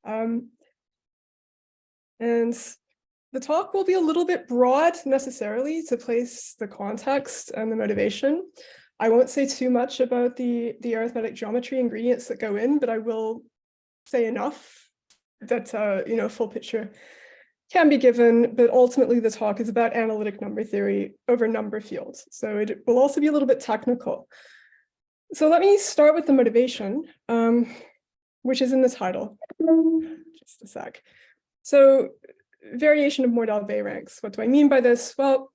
And the talk will be a little bit broad necessarily to place the context and the motivation. I won't say too much about the arithmetic geometry ingredients that go in, but I will say enough that full picture can be given, but ultimately the talk is about analytic number theory over number fields. So it will also be a little bit technical. So let me start with the motivation, which is in the title. Just a sec. So variation of Mordell-Weil ranks. What do I mean by this? Well,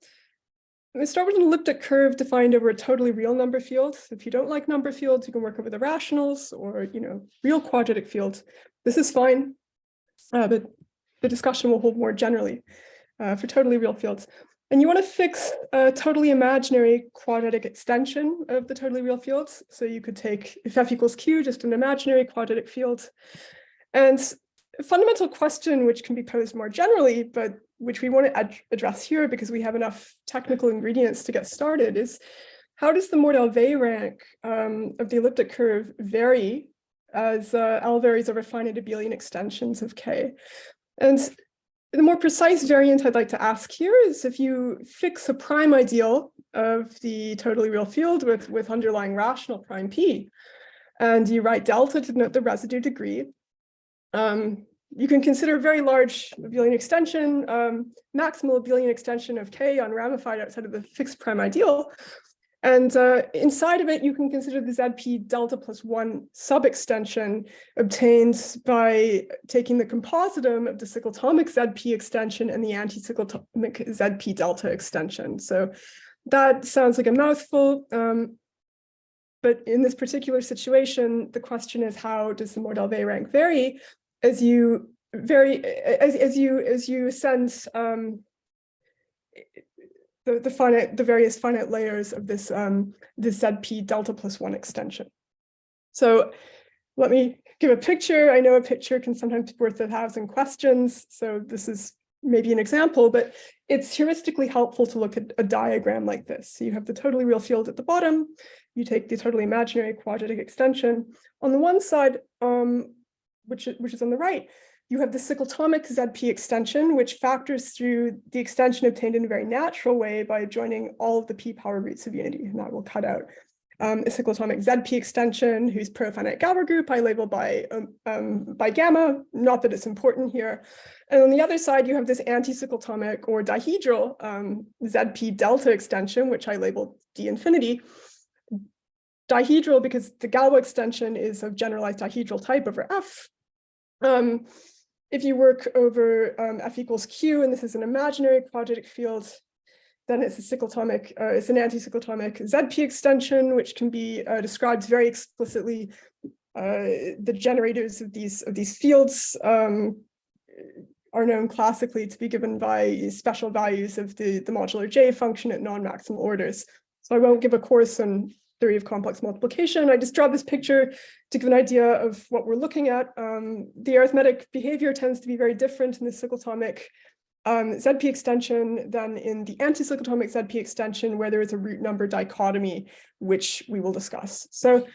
we start with an elliptic curve defined over a totally real number field. If you don't like number fields, you can work over the rationals or real quadratic fields. This is fine, but the discussion will hold more generally for totally real fields. And you want to fix a totally imaginary quadratic extension of the totally real fields. So you could take, if f equals q, just an imaginary quadratic field. And a fundamental question, which can be posed more generally, but which we want to address here because we have enough technical ingredients to get started, is how does the Mordell-Weil rank of the elliptic curve vary as L varies over finite abelian extensions of K? And the more precise variant I'd like to ask here is if you fix a prime ideal of the totally real field with underlying rational prime P, and you write delta to denote the residue degree, you can consider a very large abelian extension, maximal abelian extension of K unramified outside of the fixed prime ideal. And inside of it, you can consider the ZP delta plus 1 sub-extension obtained by taking the compositum of the cyclotomic ZP extension and the anti-cyclotomic ZP delta extension. So that sounds like a mouthful. But in this particular situation, the question is, how does the Mordell-Weil rank vary as you ascend the various finite layers of this this ZP delta plus 1 extension? So let me give a picture. I know a picture can sometimes be worth 1,000 questions. So this is maybe an example, but it's heuristically helpful to look at a diagram like this. So you have the totally real field at the bottom. You take the totally imaginary quadratic extension. On the one side, which is on the right, you have the cyclotomic ZP extension, which factors through the extension obtained in a very natural way by joining all of the p power roots of unity, and that will cut out a cyclotomic ZP extension whose profinite Galois group I label by gamma, not that it's important here. And on the other side, you have this anti-cyclotomic or dihedral ZP delta extension, which I labeled d infinity. Dihedral because the Galois extension is of generalized dihedral type over F. If you work over F equals Q, and this is an imaginary quadratic field, then it's a cyclotomic, it's an anti-cyclotomic ZP extension, which can be described very explicitly. The generators of these fields are known classically to be given by special values of the modular J function at non-maximal orders. So I won't give a course on theory of complex multiplication. I just draw this picture to give an idea of what we're looking at. The arithmetic behavior tends to be very different in the cyclotomic ZP extension than in the anti-cyclotomic ZP extension, where there is a root number dichotomy, which we will discuss. So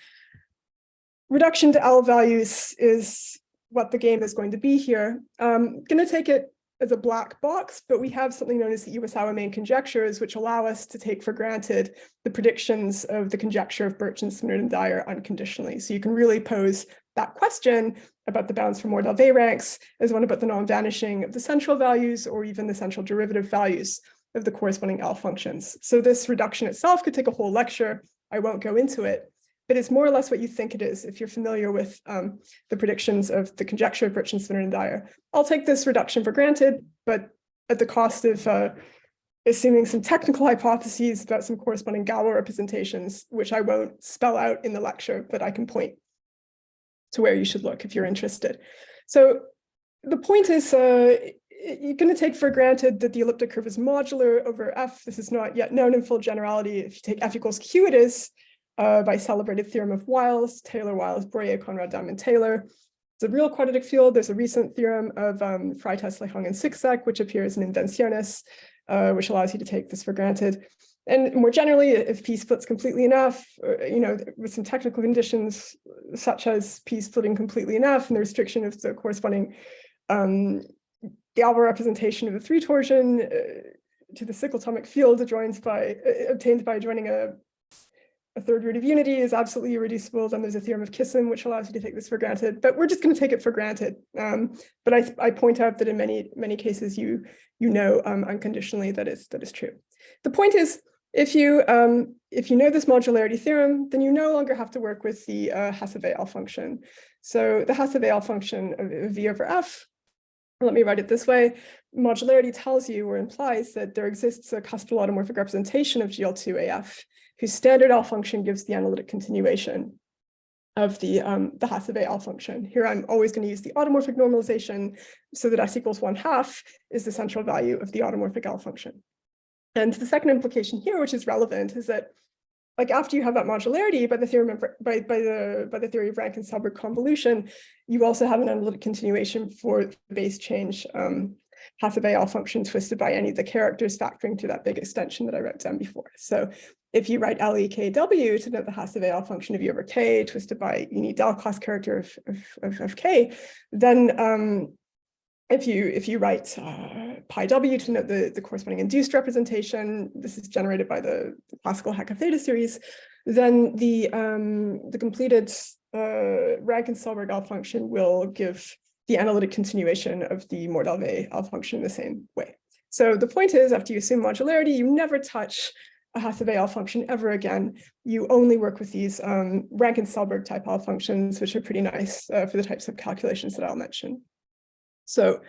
reduction to L values is what the game is going to be here. I'm going to take it as a black box, but we have something known as the Iwasawa main conjectures, which allow us to take for granted the predictions of the conjecture of Birch and Smith and Dyer unconditionally. So you can really pose that question about the bounds for Mordell-Weil ranks as one about the non-vanishing of the central values or even the central derivative values of the corresponding L functions. So this reduction itself could take a whole lecture. I won't go into it, but it's more or less what you think it is if you're familiar with the predictions of the conjecture of Birch and Smith and Dyer. I'll take this reduction for granted, but at the cost of assuming some technical hypotheses about some corresponding Galois representations, which I won't spell out in the lecture, but I can point to where you should look if you're interested. So the point is, you're going to take for granted that the elliptic curve is modular over F. This is not yet known in full generality. If you take F equals Q, it is by celebrated theorem of Wiles, Taylor, Wiles, Breuer, Conrad, Diamond, Taylor. It's a real quadratic field. There's a recent theorem of Frey, Tesla, Hung, and Sixek, which appears in Invenciones, which allows you to take this for granted. And more generally, if P splits completely enough, with some technical conditions such as P splitting completely enough and the restriction of the corresponding Galois representation of the 3 torsion to the cyclotomic field obtained by joining a third root of unity is absolutely irreducible, then there's a theorem of Kissam, which allows you to take this for granted, but we're just going to take it for granted. But I point out that in many cases, you know unconditionally that is true. The point is, if you know this modularity theorem, then you no longer have to work with the Hasse-Weil function. So the Hasse-Weil function of V over F, let me write it this way. Modularity tells you or implies that there exists a cuspal automorphic representation of GL2AF, whose standard L function gives the analytic continuation of the Hasse-Weil function. Here I'm always going to use the automorphic normalization so that S equals 1/2 is the central value of the automorphic L function. And the second implication here, which is relevant, is that after you have that modularity by the theorem of, by the theory of rank and Selberg convolution, you also have an analytic continuation for the base change Hasse-Weil function twisted by any of the characters factoring to that big extension that I wrote down before. So if you write LEKW to note the Hasse-Weil function of U over K twisted by any del class character of K, then if you write pi w to note the corresponding induced representation, this is generated by the classical Hecke theta series, then the completed rank and Selberg L function will give the analytic continuation of the Mordell-Weil L function in the same way. So the point is, after you assume modularity, you never touch a Hasse-Weil function ever again. You only work with these rank and Selberg type L functions, which are pretty nice for the types of calculations that I'll mention. So,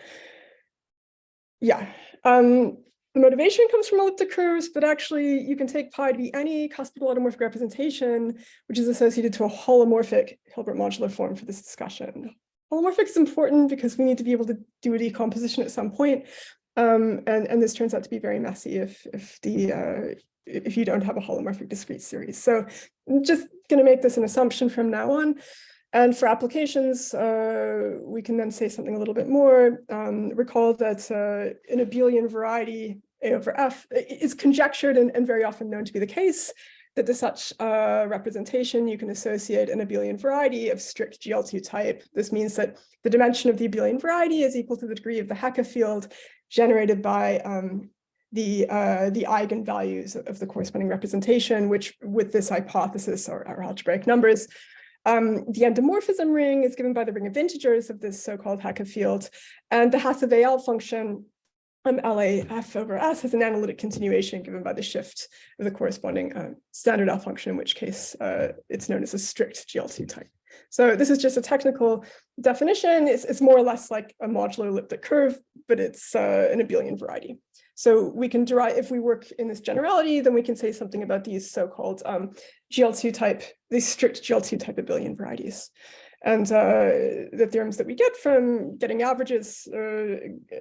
yeah, the motivation comes from elliptic curves, but actually you can take pi to be any cuspal automorphic representation, which is associated to a holomorphic Hilbert modular form for this discussion. Holomorphic is important because we need to be able to do a decomposition at some point, and this turns out to be very messy if you don't have a holomorphic discrete series. So I'm just going to make this an assumption from now on. And for applications, we can then say something a little bit more. Recall that in a abelian variety, A over F is conjectured and very often known to be the case, that to such representation, you can associate an abelian variety of strict GL2 type. This means that the dimension of the abelian variety is equal to the degree of the Hecke field generated by the eigenvalues of the corresponding representation, which with this hypothesis are algebraic numbers. The endomorphism ring is given by the ring of integers of this so-called Hecke field, and the Hasse-Weil function LAF over S has an analytic continuation given by the shift of the corresponding standard L function, in which case it's known as a strict GL2 type. So this is just a technical definition. It's more or less like a modular elliptic curve, but it's an abelian variety. So we can derive, if we work in this generality, then we can say something about these so-called GL2 type, these strict GL2 type abelian varieties. And the theorems that we get from getting averages,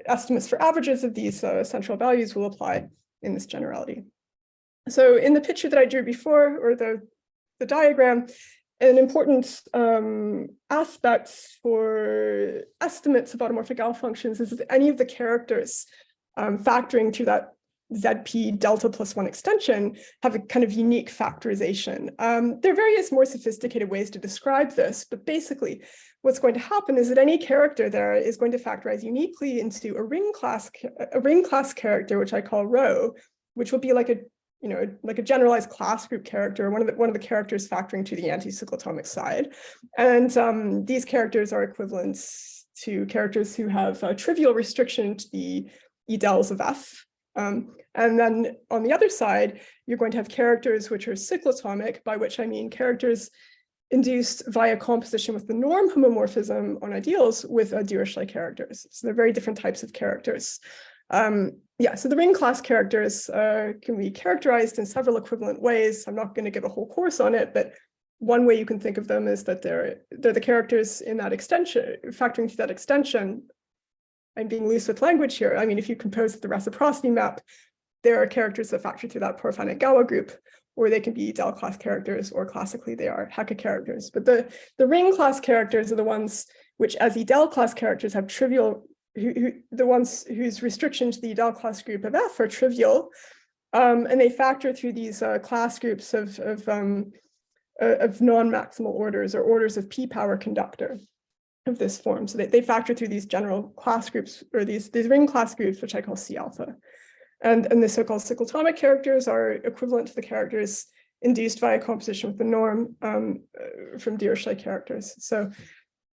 estimates for averages of these central values will apply in this generality. So in the picture that I drew before, or the diagram, an important aspect for estimates of automorphic L functions is that any of the characters factoring to that ZP delta plus 1 extension have a kind of unique factorization. There are various more sophisticated ways to describe this, but basically what's going to happen is that any character there is going to factorize uniquely into a ring class character, which I call rho, which will be like a generalized class group character, one of the characters factoring to the anti-cyclotomic side. And these characters are equivalent to characters who have a trivial restriction to the edels of F. And then on the other side, you're going to have characters which are cyclotomic, by which I mean characters induced via composition with the norm homomorphism on ideals with Dirichlet characters. So they're very different types of characters. So the ring class characters can be characterized in several equivalent ways. I'm not going to give a whole course on it, but one way you can think of them is that they're the characters in that extension, factoring to that extension. I'm being loose with language here. I mean, if you compose the reciprocity map, there are characters that factor through that poor-finite Galois group, or they can be del class characters, or classically they are Hecke characters. But the ring class characters are the ones which, as edel class characters, have trivial, the ones whose restriction to the edel class group of F are trivial. And they factor through these class groups of non-maximal orders, or orders of p-power conductor of this form. So they factor through these general class groups, or these ring class groups, which I call C alpha. And the so-called cyclotomic characters are equivalent to the characters induced via composition with the norm from Dirichlet characters. So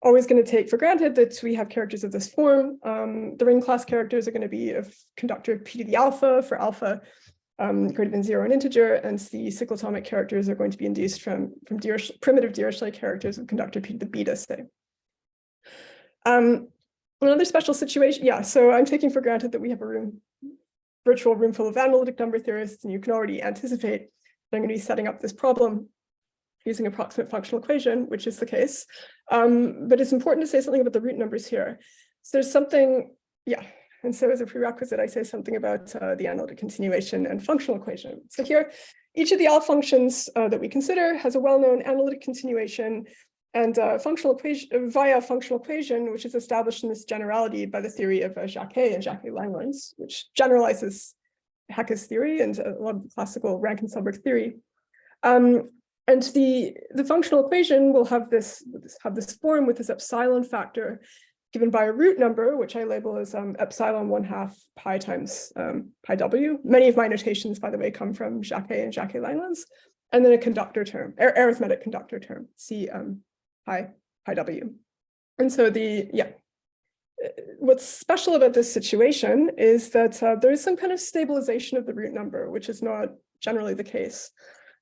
always going to take for granted that we have characters of this form. The ring class characters are going to be of conductor p to the alpha for alpha greater than 0 and integer, and the cyclotomic characters are going to be induced from primitive Dirichlet characters of conductor p to the beta, say. Another special situation, yeah, so I'm taking for granted that we have a virtual room full of analytic number theorists, and you can already anticipate that I'm going to be setting up this problem using approximate functional equation, which is the case. But it's important to say something about the root numbers here. So there's something, yeah, and so as a prerequisite, I say something about the analytic continuation and functional equation. So here, each of the L functions that we consider has a well-known analytic continuation and functional equation via functional equation, which is established in this generality by the theory of Jacquet and Jacquet-Langlands, which generalizes Hecke's theory and a lot of the classical Rankin-Selberg theory. And the functional equation will have this form with this epsilon factor given by a root number, which I label as epsilon 1/2 pi times pi w. Many of my notations, by the way, come from Jacquet and Jacquet-Langlands, and then a conductor term, arithmetic conductor term, C pi w. And so what's special about this situation is that there is some kind of stabilization of the root number, which is not generally the case.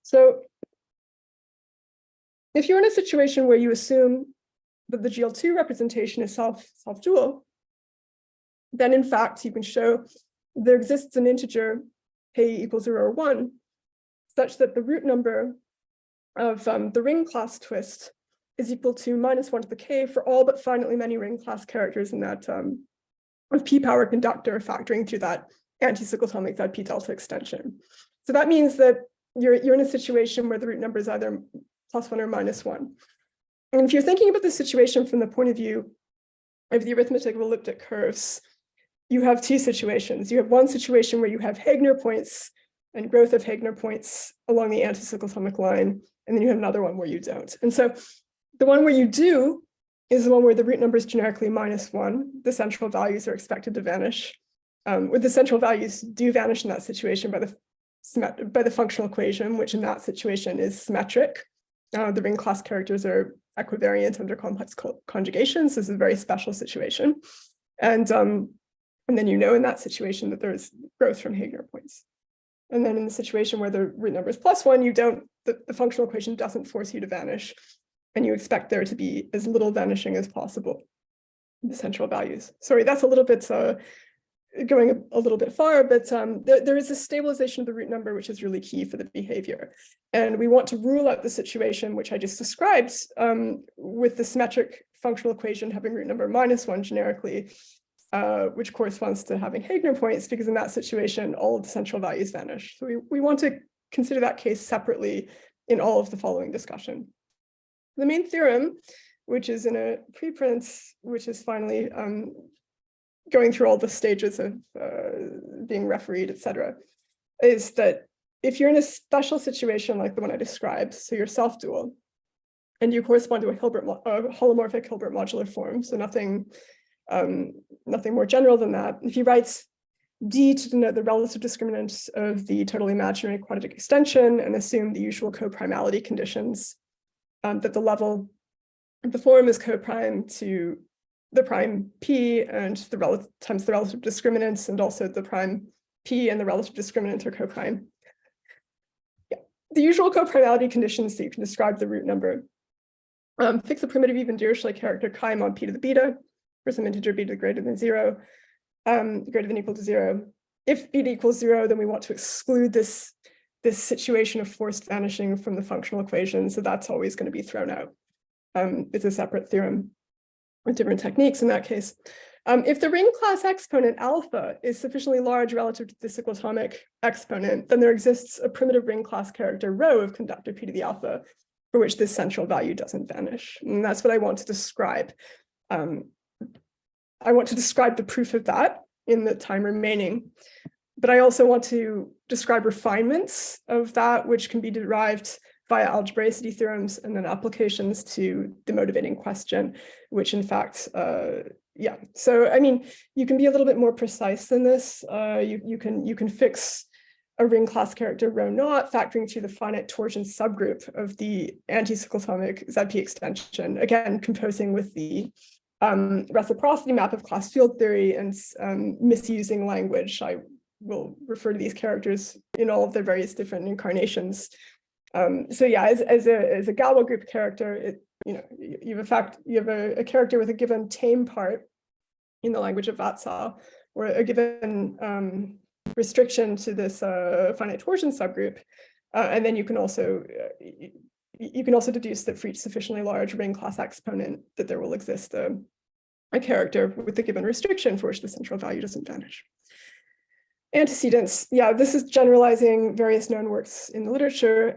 So if you're in a situation where you assume that the GL2 representation is self-dual, then in fact, you can show there exists an integer k equals 0 or 1, such that the root number of the ring class twist is equal to -1 to the k for all but finitely many ring class characters in that of p-power conductor factoring through that anti-cyclotomic ZP delta extension. So that means that you're in a situation where the root number is either +1 or -1. And if you're thinking about the situation from the point of view of the arithmetic of elliptic curves, you have two situations. You have one situation where you have Heegner points and growth of Heegner points along the anti-cyclotomic line, and then you have another one where you don't. And so the one where you do is the one where the root number is generically -1. The central values are expected to vanish. Where the central values do vanish in that situation by the functional equation, which in that situation is symmetric. The ring class characters are equivariant under complex conjugations. This is a very special situation. And then you know in that situation that there's growth from Heegner points. And then in the situation where the root number is +1, you don't, the functional equation doesn't force you to vanish. And you expect there to be as little vanishing as possible in the central values. Sorry, that's a little bit going a little bit far, but there is a stabilization of the root number, which is really key for the behavior. And we want to rule out the situation, which I just described, with the symmetric functional equation having root number -1 generically, which corresponds to having Heegner points, because in that situation, all of the central values vanish. So we want to consider that case separately in all of the following discussion. The main theorem, which is in a preprint, which is finally going through all the stages of being refereed, etc., is that if you're in a special situation like the one I described, so you're self-dual, and you correspond to a holomorphic Hilbert modular form, so nothing more general than that. If you write D to denote the relative discriminant of the totally imaginary quadratic extension and assume the usual coprimality conditions, that the level of the form is coprime to the prime p and times the relative discriminants, and also the prime p and the relative discriminant are coprime. Yeah. The usual coprimality conditions that you can describe the root number. Fix a primitive even Dirichlet character chi mod p to the beta for some integer beta greater than 0, greater than equal to 0. If beta equals 0, then we want to exclude this situation of forced vanishing from the functional equation, so that's always going to be thrown out. It's a separate theorem with different techniques in that case. If the ring class exponent alpha is sufficiently large relative to the cyclotomic exponent, then there exists a primitive ring class character rho of conductor p to the alpha for which this central value doesn't vanish. And that's what I want to describe. I want to describe the proof of that in the time remaining. but I also want to describe refinements of that, which can be derived via algebraicity theorems and then applications to the motivating question, which in fact, yeah. So, I mean, you can be a little bit more precise than this. You can fix a ring class character rho naught, factoring through the finite torsion subgroup of the anti-cyclotomic ZP extension, again, composing with the reciprocity map of class field theory and misusing language. I will refer to these characters in all of their various different incarnations. So yeah, as a Galois group character, you have a character with a given tame part in the language of Vatsa, or a given restriction to this finite torsion subgroup, and then you can also deduce that for each sufficiently large ring class exponent that there will exist a character with a given restriction for which the central value doesn't vanish. Antecedents, yeah, this is generalizing various known works in the literature,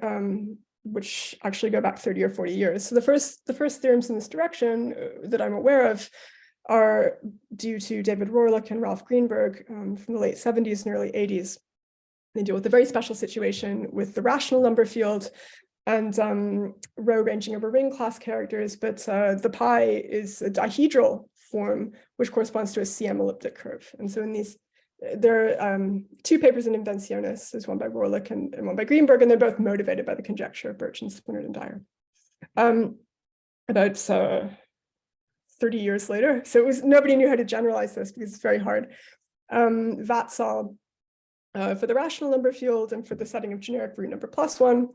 which actually go back 30 or 40 years. So the first theorems in this direction that I'm aware of are due to David Rohrlich and Ralph Greenberg from the late 70s and early 80s. They deal with a very special situation with the rational number field and rho ranging over ring class characters, but the pi is a dihedral form, which corresponds to a CM elliptic curve. And so in these, there are two papers in Invenciones, there's one by Rohrlich and one by Greenberg, and they're both motivated by the conjecture of Birch and Splintard and Dyer. About 30 years later, so nobody knew how to generalize this because it's very hard. Vatsa for the rational number field and for the setting of generic root number +1,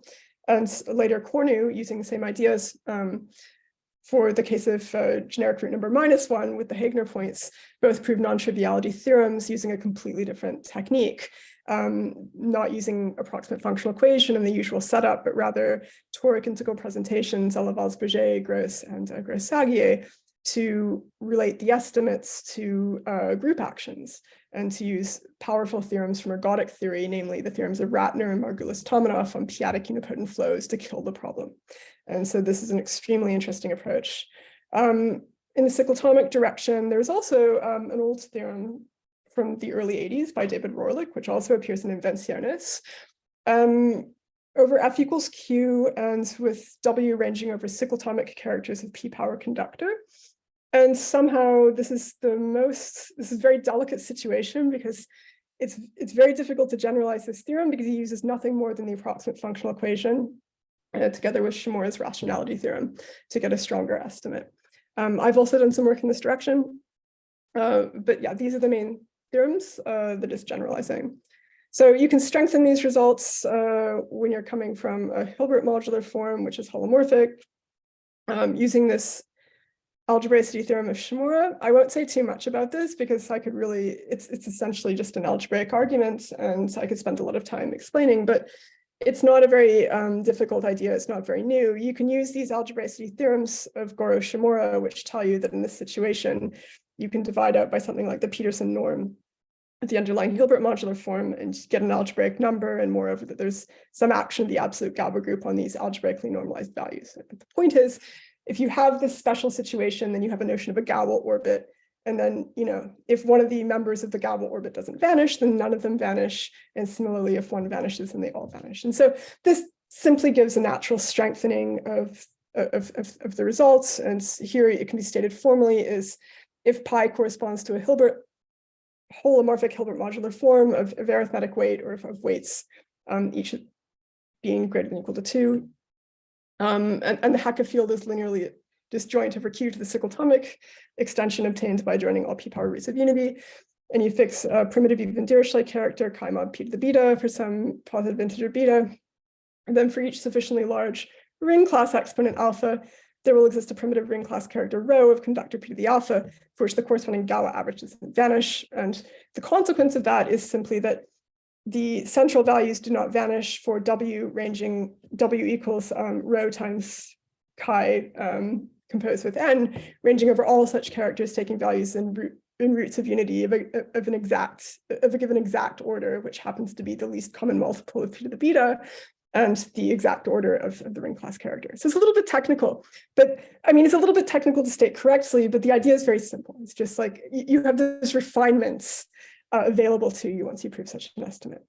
and later Cornu using the same ideas for the case of generic root number -1 with the Hegner points, both prove non-triviality theorems using a completely different technique, not using approximate functional equation in the usual setup, but rather toric integral presentations, Laval-Berger, Gross, and Gross-Sagier, to relate the estimates to group actions and to use powerful theorems from ergodic theory, namely the theorems of Ratner and Margulis-Tomanov on p-adic unipotent flows to kill the problem. And so this is an extremely interesting approach. In the cyclotomic direction, there's also an old theorem from the early 80s by David Rohrlich, which also appears in Invenciones, over F equals Q and with W ranging over cyclotomic characters of p power conductor. And somehow this is a very delicate situation because it's very difficult to generalize this theorem because he uses nothing more than the approximate functional equation together with Shimura's rationality theorem to get a stronger estimate. I've also done some work in this direction, but yeah, these are the main theorems that it's generalizing. So you can strengthen these results when you're coming from a Hilbert modular form, which is holomorphic, using this algebraicity theorem of Shimura. I won't say too much about this because I could really, it's essentially just an algebraic argument and I could spend a lot of time explaining, but it's not a very difficult idea. It's not very new. You can use these algebraicity theorems of Goro-Shimura, which tell you that in this situation, you can divide out by something like the Peterson norm the underlying Hilbert modular form and get an algebraic number, and moreover that there's some action of the absolute Gabor group on these algebraically normalized values. But the point is, if you have this special situation, then you have a notion of a Gabor orbit. And then, if one of the members of the Gabor orbit doesn't vanish, then none of them vanish. And similarly, if one vanishes, then they all vanish. And so this simply gives a natural strengthening of the results. And here it can be stated formally is if pi corresponds to a holomorphic Hilbert modular form of arithmetic weight or of weights, each being greater than or equal to 2. And the Hecke field is linearly disjoint over Q to the cyclotomic extension obtained by joining all p power roots of unity. And you fix a primitive even Dirichlet character, chi mod p to the beta for some positive integer beta. And then for each sufficiently large ring class exponent alpha, there will exist a primitive ring class character rho of conductor p to the alpha, for which the corresponding Galois average doesn't vanish. And the consequence of that is simply that the central values do not vanish for W ranging, W equals rho times chi composed with n, ranging over all such characters taking values in roots of unity of a given exact order, which happens to be the least common multiple of p to the beta, and the exact order of the ring class character. So it's a little bit technical, but I mean, it's a little bit technical to state correctly, but the idea is very simple. It's just like you have those refinements available to you once you prove such an estimate.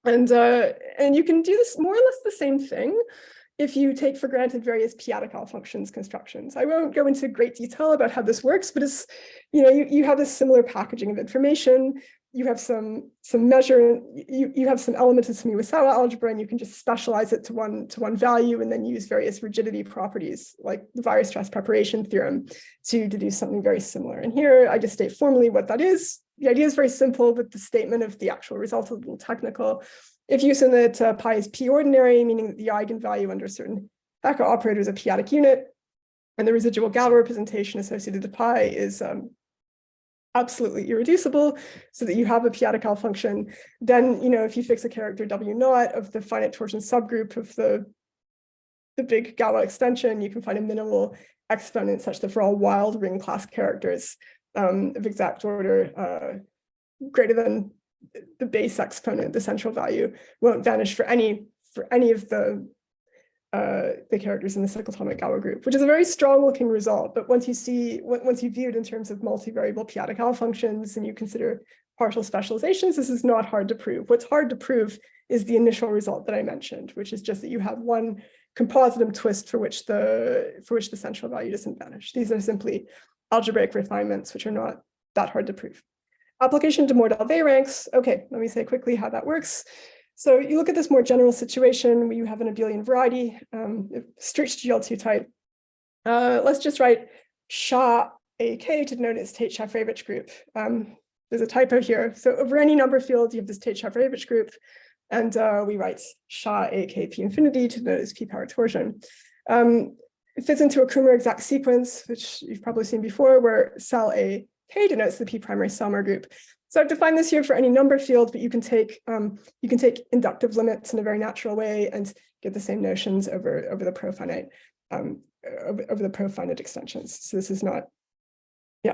And you can do this more or less the same thing if you take for granted various p-adic functions constructions. I won't go into great detail about how this works, but it's, you have this similar packaging of information. You have some measure, you have some elements of some Iwasawa algebra, and you can just specialize it to one value and then use various rigidity properties like the virus stress preparation theorem to deduce something very similar. And here I just state formally what that is. The idea is very simple, but the statement of the actual result is a little technical. If you assume that pi is p ordinary, meaning that the eigenvalue under a certain Becker operator is a p-adic unit, and the residual Galois representation associated with pi is absolutely irreducible, so that you have a p-adic function, then, if you fix a character W naught of the finite torsion subgroup of the big Galois extension, you can find a minimal exponent such that for all wild ring class characters of exact order greater than the base exponent, the central value, won't vanish for any of the characters in the cyclotomic Galois group, which is a very strong looking result. But once you view it in terms of multivariable p-adic functions and you consider partial specializations, this is not hard to prove. What's hard to prove is the initial result that I mentioned, which is just that you have one compositum twist for which the central value doesn't vanish. These are simply algebraic refinements, which are not that hard to prove. Application to more Delvey ranks. Okay, let me say quickly how that works. So you look at this more general situation where you have an abelian variety, strict GL2 type. Let's just write SHA AK to denote its Tate-Shafarevich group. There's a typo here. So over any number field, you have this Tate-Shafarevich group, and we write SHA AK P infinity to denote its P power torsion. It fits into a Kummer exact sequence, which you've probably seen before, where cell A K denotes the P primary Selmer group. So I've defined this here for any number field, but you can take inductive limits in a very natural way and get the same notions over the profinite extensions. So this is not,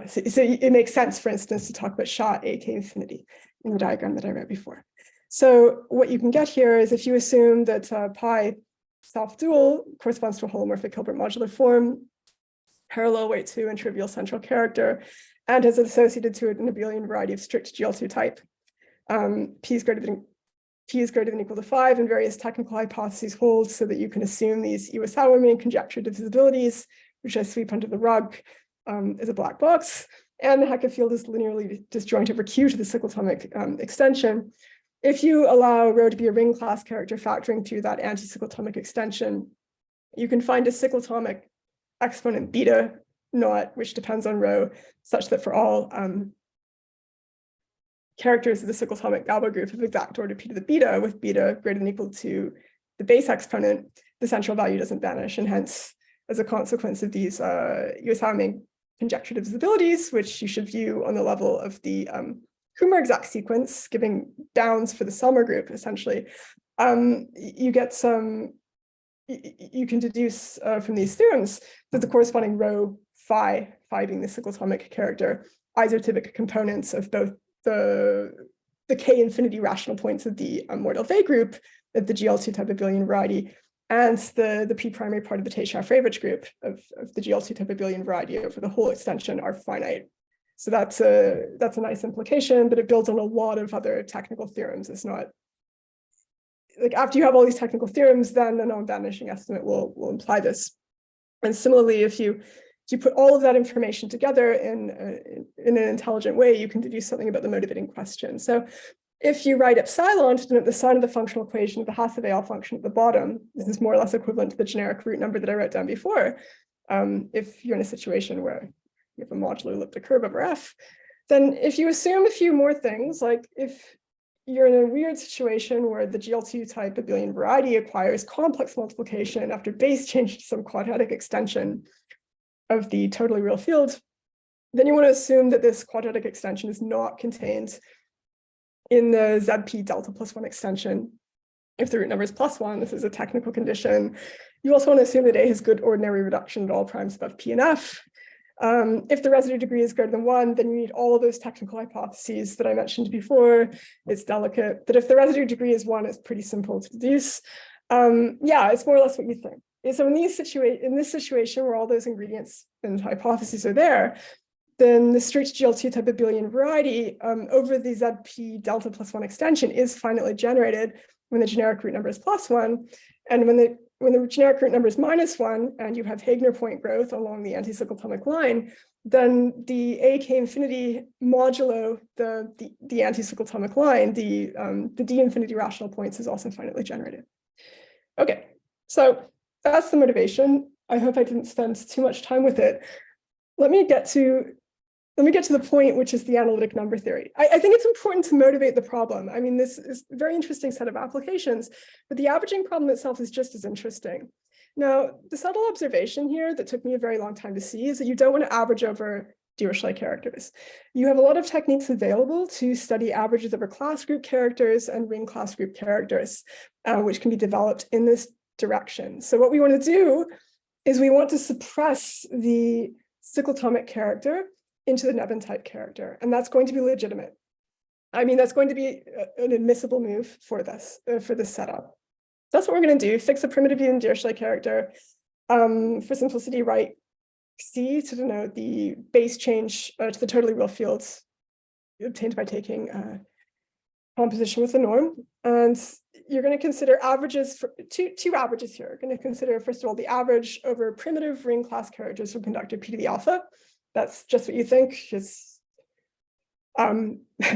so it makes sense, for instance, to talk about SHA AK infinity in the diagram that I wrote before. So what you can get here is if you assume that pi self-dual corresponds to a holomorphic Hilbert modular form, parallel weight 2 and trivial central character, and is associated to an abelian variety of strict GL2 type. P is greater than equal to 5, and various technical hypotheses hold so that you can assume these Iwasawa main conjecture divisibilities, which I sweep under the rug as a black box, and the Hecke field is linearly disjoint over Q to the cyclotomic extension. If you allow rho to be a ring class character factoring through that anti-cyclotomic extension, you can find a cyclotomic exponent beta naught, which depends on rho, such that for all characters of the cyclotomic Galois group of exact order p to the beta, with beta greater than equal to the base exponent, the central value doesn't vanish, and hence, as a consequence of these Iwasawa main conjecture divisibilities, which you should view on the level of the Kummer exact sequence, giving bounds for the Selmer group, essentially, you can deduce from these theorems that the corresponding rho phi being the cyclotomic character, isotypic components of both the K infinity rational points of the Mordell-Vey group of the GL2 type abelian variety, and the P primary part of the Tate-Shafarevich group of the GL2 type abelian variety over the whole extension are finite. So that's a nice implication, but it builds on a lot of other technical theorems. It's not like after you have all these technical theorems, then the non-vanishing estimate will imply this. And similarly, if you put all of that information together in an intelligent way, you can deduce something about the motivating question. So if you write epsilon to denote the sign of the functional equation of the Hasse-Weil function at the bottom, this is more or less equivalent to the generic root number that I wrote down before. If you're in a situation where you have a modular elliptic curve over F, then if you assume a few more things, like if you're in a weird situation where the GL2 type abelian variety acquires complex multiplication after base change to some quadratic extension of the totally real field, then you want to assume that this quadratic extension is not contained in the ZP delta plus 1 extension. If the root number is +1, this is a technical condition. You also want to assume that A has good ordinary reduction at all primes above P and F. If the residue degree is greater than 1, then you need all of those technical hypotheses that I mentioned before. It's delicate, but if the residue degree is 1, it's pretty simple to deduce. It's more or less what you think. So in this situation where all those ingredients and hypotheses are there, then the strict GL2 type abelian variety over the ZP delta plus 1 extension is finitely generated when the generic root number is +1. And when the generic root number is -1 and you have Higner point growth along the anticyclotomic line, then the AK infinity modulo the anticyclotomic line, the D infinity rational points is also finitely generated. Okay, so that's the motivation. I hope I didn't spend too much time with it. Let me get to the point, which is the analytic number theory. I think it's important to motivate the problem. I mean, this is a very interesting set of applications, but the averaging problem itself is just as interesting. Now, the subtle observation here that took me a very long time to see is that you don't want to average over Dirichlet characters. You have a lot of techniques available to study averages over class group characters and ring class group characters, which can be developed in this direction. So what we want to do is we want to suppress the cyclotomic character into the Nevin type character, and that's going to be legitimate. I mean, that's going to be an admissible move for this setup. That's what we're going to do, fix a primitive even Dirichlet character. For simplicity, write C to denote the base change to the totally real fields obtained by taking composition with the norm. And you're going to consider averages for two averages here. You're going to consider, first of all, the average over primitive ring class characters from conductor p to the alpha. That's just what you think.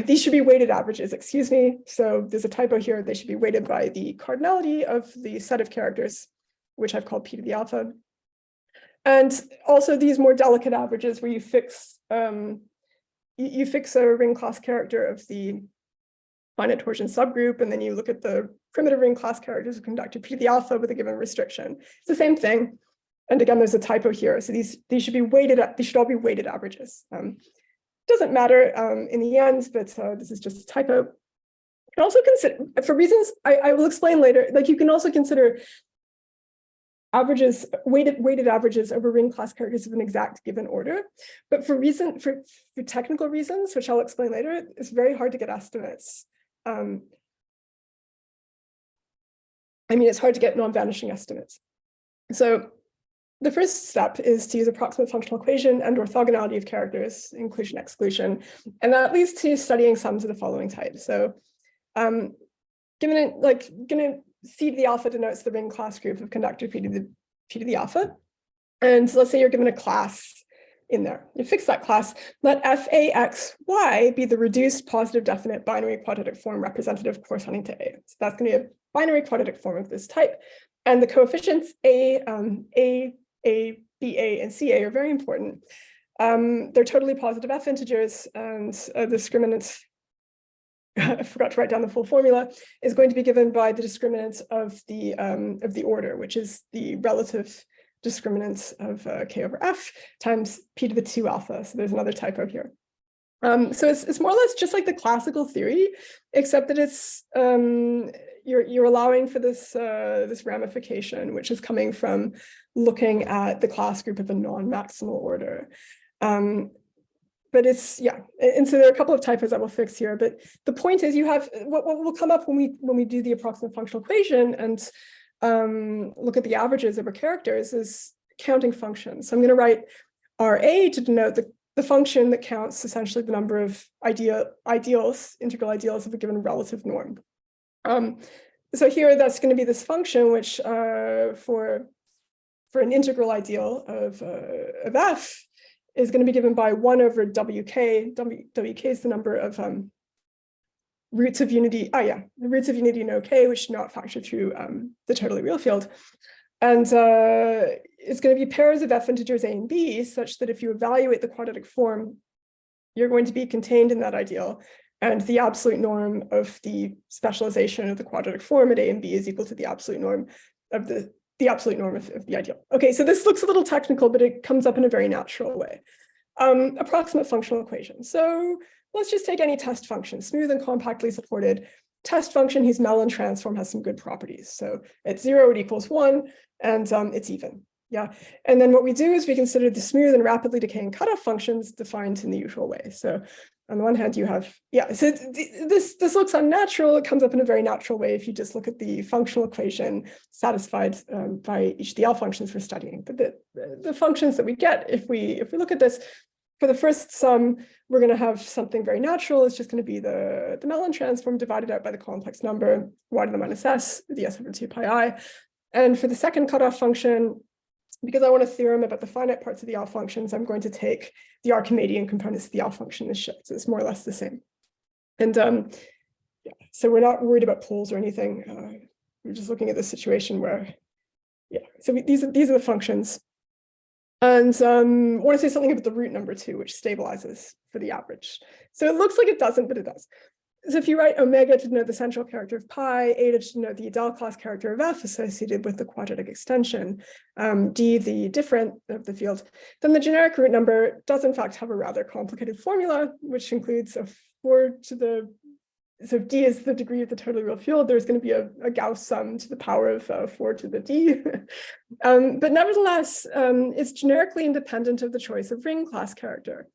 These should be weighted averages, excuse me. So there's a typo here. They should be weighted by the cardinality of the set of characters, which I've called p to the alpha. And also these more delicate averages where you fix you fix a ring class character of the finite torsion subgroup, and then you look at the primitive ring class characters of conductor p to the alpha with a given restriction. It's the same thing. And again, there's a typo here. So these should be weighted. These should all be weighted averages. Doesn't matter in the end, but this is just a typo. You can also consider, for reasons I will explain later, like you can also consider averages, weighted averages over ring class characters of an exact given order. But for technical reasons, which I'll explain later, it's very hard to get estimates. I mean, it's hard to get non-vanishing estimates. So the first step is to use approximate functional equation and orthogonality of characters, inclusion, exclusion, and that leads to studying sums of the following type. So given C to the alpha denotes the ring class group of conductor p to the alpha. And let's say you're given a class in there. You fix that class, let f(a)(x)(y) be the reduced positive definite binary quadratic form representative corresponding to A. So that's going to be a binary quadratic form of this type. And the coefficients A, BA, and CA are very important. They're totally positive F integers, and the discriminant, I forgot to write down the full formula, is going to be given by the discriminant of the order, which is the relative discriminant of K over F times P to the 2 alpha. So there's another typo here. So it's more or less just like the classical theory, except that it's you're allowing for this this ramification, which is coming from looking at the class group of a non-maximal order. But it's, yeah, and so there are a couple of typos I will fix here. But the point is, you have what will come up when we do the approximate functional equation and look at the averages over characters is counting functions. So I'm going to write RA to denote the function that counts essentially the number of ideals, integral ideals of a given relative norm. So here that's going to be this function, which for an integral ideal of F is going to be given by 1 over WK. WK is the number of roots of unity. Oh yeah, the roots of unity in OK, which do not factor through the totally real field. And it's going to be pairs of F integers A and B, such that if you evaluate the quadratic form, you're going to be contained in that ideal. And the absolute norm of the specialization of the quadratic form at A and B is equal to the absolute norm of the absolute norm of the ideal. Okay, so this looks a little technical, but it comes up in a very natural way. Approximate functional equation. So let's just take any test function, smooth and compactly supported. Test function whose Mellin transform has some good properties. So at 0, it equals 1, and it's even. Yeah, and then what we do is we consider the smooth and rapidly decaying cutoff functions defined in the usual way. So on the one hand, you have, yeah, so this looks unnatural. It comes up in a very natural way if you just look at the functional equation satisfied by each of the L functions we're studying. But the functions that we get if we look at this For the first sum, we're going to have something very natural. It's just going to be the Mellin transform divided out by the complex number, y to the minus s, the s over 2 pi I. And for the second cutoff function, because I want a theorem about the finite parts of the L functions, I'm going to take the Archimedean components of the L function as shifts. It's more or less the same. And yeah, so we're not worried about poles or anything. We're just looking at the situation where, yeah, so these are the functions. And I want to say something about the root number too, which stabilizes for the average. So it looks like it doesn't, but it does. So if you write omega to denote the central character of pi, eta to denote the Adel class character of f associated with the quadratic extension, d the different of the field, then the generic root number does in fact have a rather complicated formula, which includes a 4 to the, so if d is the degree of the totally real field, there's going to be a Gauss sum to the power of 4 to the d. But nevertheless, it's generically independent of the choice of ring class character.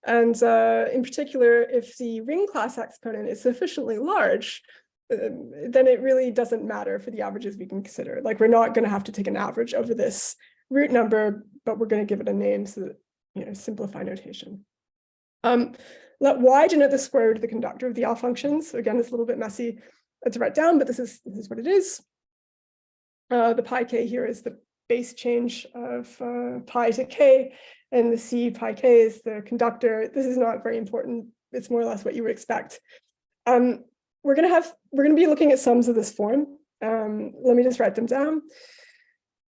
And in particular, if the ring class exponent is sufficiently large, then it really doesn't matter for the averages we can consider. Like, we're not going to have to take an average over this root number, but we're going to give it a name so that, you know, simplify notation. Let y denote the square root of the conductor of the L functions. Again, it's a little bit messy to write down, but this is what it is. The pi k here is the base change of pi to k, and the c pi k is the conductor. This is not very important. It's more or less what you would expect. We're going to be looking at sums of this form. Let me just write them down.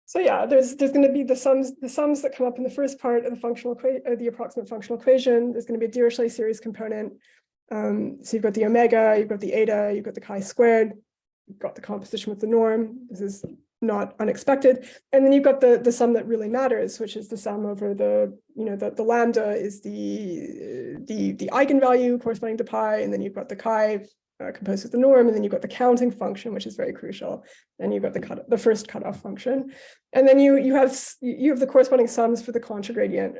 So yeah, there's going to be the sums that come up in the first part of the functional the approximate functional equation. There's going to be a Dirichlet series component. So you've got the omega, you've got the eta, you've got the chi squared, you've got the composition with the norm. This is not unexpected. And then you've got the sum that really matters, which is the sum over the, you know, the lambda is the eigenvalue corresponding to pi, and then you've got the chi composed with the norm, and then you've got the counting function, which is very crucial. And you've got the first cutoff function, and then you have the corresponding sums for the contragradient.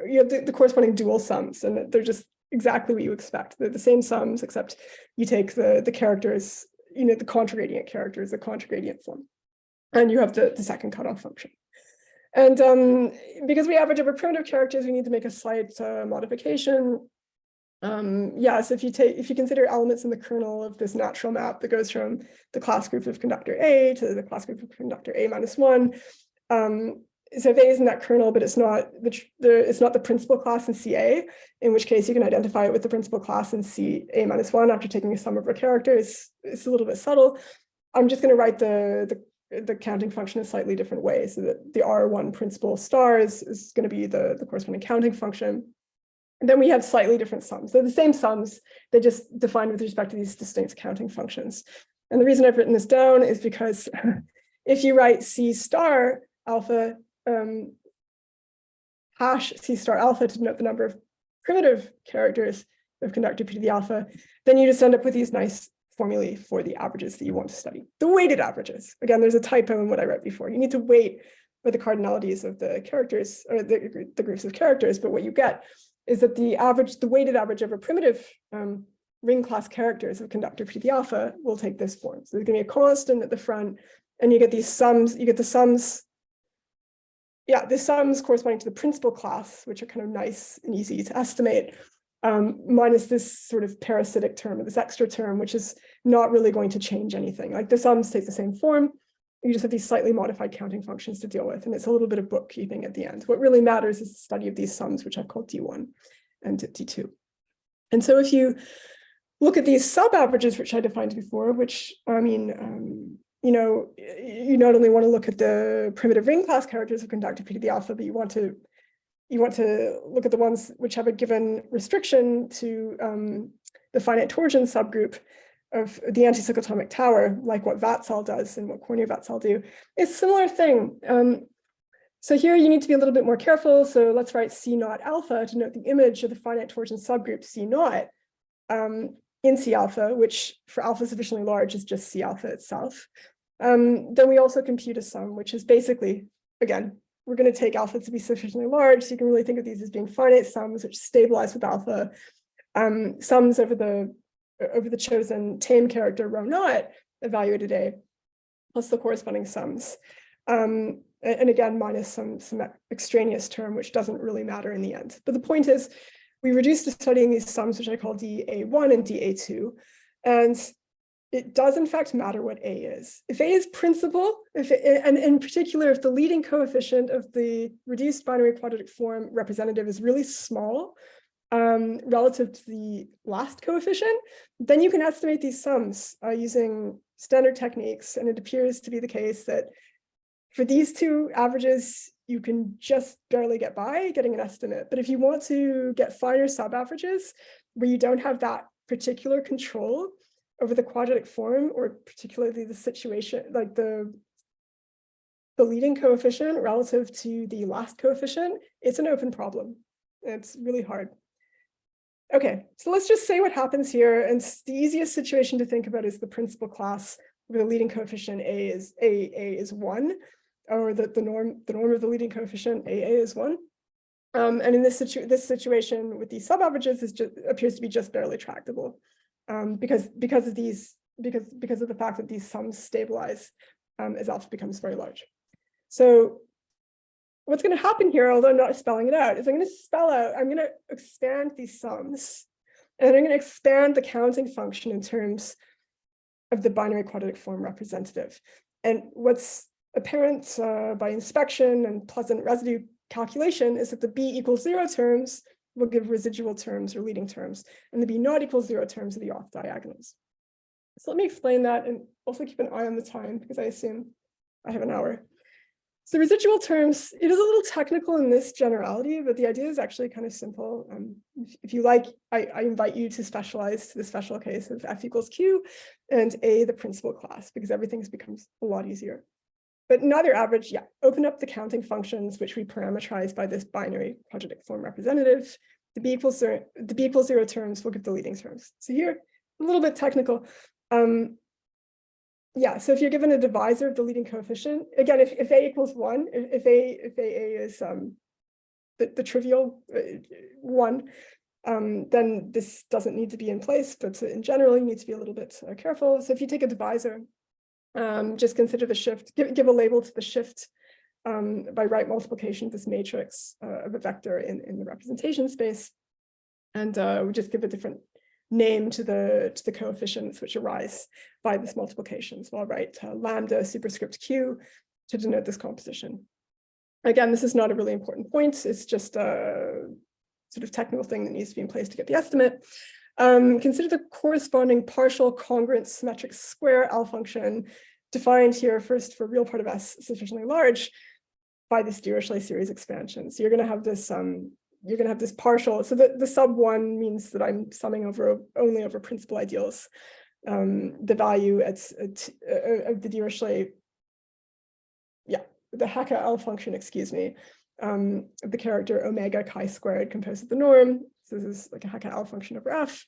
You have the corresponding dual sums, and they're just exactly what you expect. They're the same sums, except you take the characters, you know, the contragradient characters, the contragradient form, and you have the second cutoff function. And because we average over primitive characters, we need to make a slight modification. So if you consider elements in the kernel of this natural map that goes from the class group of conductor A to the class group of conductor A minus 1, so if A is in that kernel, but it's not the principal class in CA, in which case you can identify it with the principal class in CA minus 1 after taking a sum over characters. It's a little bit subtle. I'm just going to write the counting function in a slightly different way, so that the R1 principal star is going to be the corresponding counting function. And then we have slightly different sums. They're the same sums, they just defined with respect to these distinct counting functions. And the reason I've written this down is because if you write C star alpha, hash C star alpha to denote the number of primitive characters of conductor P to the alpha, then you just end up with these nice formulae for the averages that you want to study. The weighted averages. Again, there's a typo in what I wrote before. You need to weight for the cardinalities of the characters, or the groups of characters, but what you get is that the weighted average over primitive ring class characters of conductor P to the alpha will take this form. So there's going to be a constant at the front, and you get these sums, the sums corresponding to the principal class, which are kind of nice and easy to estimate, minus this sort of parasitic term, or this extra term, which is not really going to change anything. Like, the sums take the same form. You just have these slightly modified counting functions to deal with, and it's a little bit of bookkeeping at the end. What really matters is the study of these sums, which I've called D1 and D2. And so if you look at these sub-averages, which I defined before, which, I mean, you know, you not only want to look at the primitive ring class characters of conductor P to the alpha, but you want to look at the ones which have a given restriction to the finite torsion subgroup of the anticyclotomic tower, like what Vatsal does and what Cornu-Vatsal do. It's a similar thing. So here you need to be a little bit more careful. So let's write C naught alpha to note the image of the finite torsion subgroup C naught in C alpha, which for alpha sufficiently large is just C alpha itself. Then we also compute a sum, which is basically, again, we're going to take alpha to be sufficiently large. So you can really think of these as being finite sums, which stabilize with alpha, sums over the chosen tame character rho naught evaluated A, plus the corresponding sums. and again, minus some extraneous term, which doesn't really matter in the end. But the point is, we reduced to studying these sums, which I call dA1 and dA2. And it does in fact matter what A is. If A is principal, and in particular, if the leading coefficient of the reduced binary quadratic form representative is really small relative to the last coefficient, then you can estimate these sums using standard techniques. And it appears to be the case that for these two averages, you can just barely get by getting an estimate. But if you want to get finer sub-averages where you don't have that particular control over the quadratic form, or particularly the situation, like the leading coefficient relative to the last coefficient, it's an open problem. It's really hard. Okay, so let's just say what happens here. And the easiest situation to think about is the principal class where the leading coefficient A is 1, or the norm of the leading coefficient AA is 1. And in this situation with these sub-averages appears to be just barely tractable. Because of the fact that these sums stabilize as alpha becomes very large. So what's going to happen here, although I'm not spelling it out, is I'm going to expand these sums, and I'm going to expand the counting function in terms of the binary quadratic form representative. And what's apparent by inspection and pleasant residue calculation is that the B equals 0 terms will give residual terms or leading terms, and the B not equals 0 terms are the off diagonals. So let me explain that, and also keep an eye on the time because I assume I have an hour. So residual terms, it is a little technical in this generality, but the idea is actually kind of simple. If you like, I invite you to specialize to the special case of F equals Q and A the principal class, because everything becomes a lot easier. But in either average, yeah, open up the counting functions, which we parameterize by this binary quadratic form representative. The B equals 0 terms will give the leading terms. So here, a little bit technical. Yeah, so if you're given a divisor of the leading coefficient, again, if A equals 1, if A is the trivial 1, then this doesn't need to be in place, but in general, you need to be a little bit careful. So if you take a divisor, just consider the shift, give a label to the shift by right multiplication of this matrix of a vector in the representation space. And we just give a different name to the coefficients which arise by this multiplication. So I'll write lambda superscript q to denote this composition. Again, this is not a really important point. It's just a sort of technical thing that needs to be in place to get the estimate. Consider the corresponding partial congruent symmetric square L function defined here first for real part of S sufficiently large by this Dirichlet series expansion. So you're going to have this partial. So the sub 1 means that I'm summing only over principal ideals. The value of the Dirichlet, yeah, the Hecke L function, excuse me, of the character omega chi squared composed of the norm. So this is like a Hecke L function over F.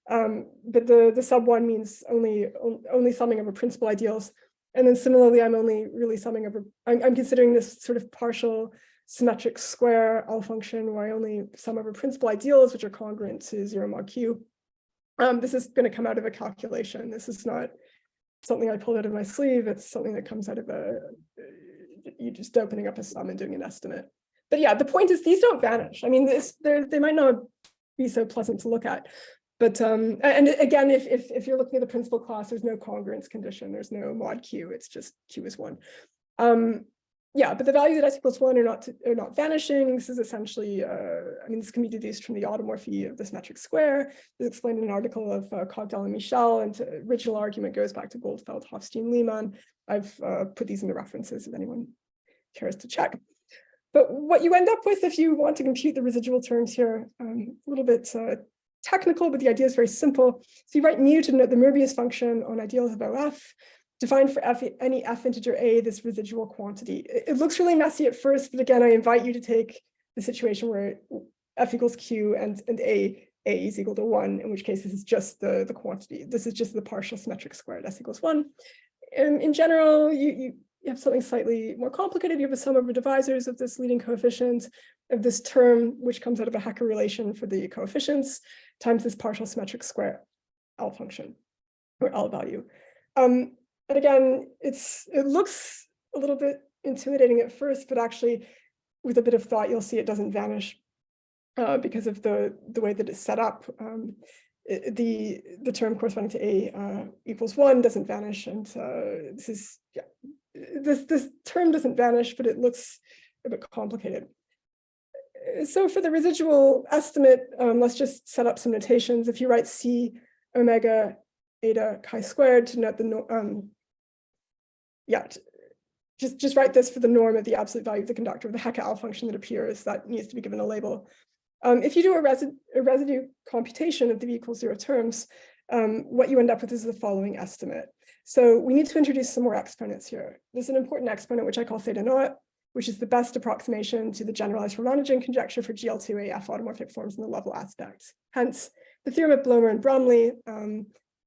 But the sub 1 means only summing over principal ideals. And then similarly, I'm only really summing over, I'm considering this sort of partial symmetric square L function where I only sum over principal ideals, which are congruent to 0 mod q. This is going to come out of a calculation. This is not something I pulled out of my sleeve. It's something that comes out of you just opening up a sum and doing an estimate. But yeah, the point is these don't vanish. I mean, they might not be so pleasant to look at. But and again, if you're looking at the principal class, there's no congruence condition. There's no mod q. It's just q is 1. Yeah, but the values at S equals 1 are not vanishing. This is essentially, I mean, this can be deduced from the automorphy of the symmetric square. This is explained in an article of Cogdal and Michel, and the original argument goes back to Goldfeld, Hofstein, Lehmann. I've put these in the references if anyone cares to check. But what you end up with if you want to compute the residual terms here, a little bit technical, but the idea is very simple. So you write mu to denote the Möbius function on ideals of OF. Define for any f integer a this residual quantity. It looks really messy at first, but again, I invite you to take the situation where f equals q and a is equal to 1, in which case this is just the quantity. This is just the partial symmetric square at s equals 1. In general, you have something slightly more complicated. You have a sum over divisors of this leading coefficient of this term, which comes out of a Hecke relation for the coefficients, times this partial symmetric square L function, or L value. And again, it looks a little bit intimidating at first, but actually with a bit of thought, you'll see it doesn't vanish because of the way that it's set up. The term corresponding to A equals 1 doesn't vanish, and this term doesn't vanish, but it looks a bit complicated. So for the residual estimate, let's just set up some notations. If you write C omega eta chi squared to note the just write this for the norm of the absolute value of the conductor of the Hecke-Al function that appears. That needs to be given a label. If you do a residue computation of the v equals 0 terms, what you end up with is the following estimate. So we need to introduce some more exponents here. There's an important exponent, which I call theta naught, which is the best approximation to the generalized Ramanujan conjecture for GL2AF automorphic forms in the level aspect. Hence, the theorem of Blomer and Bromley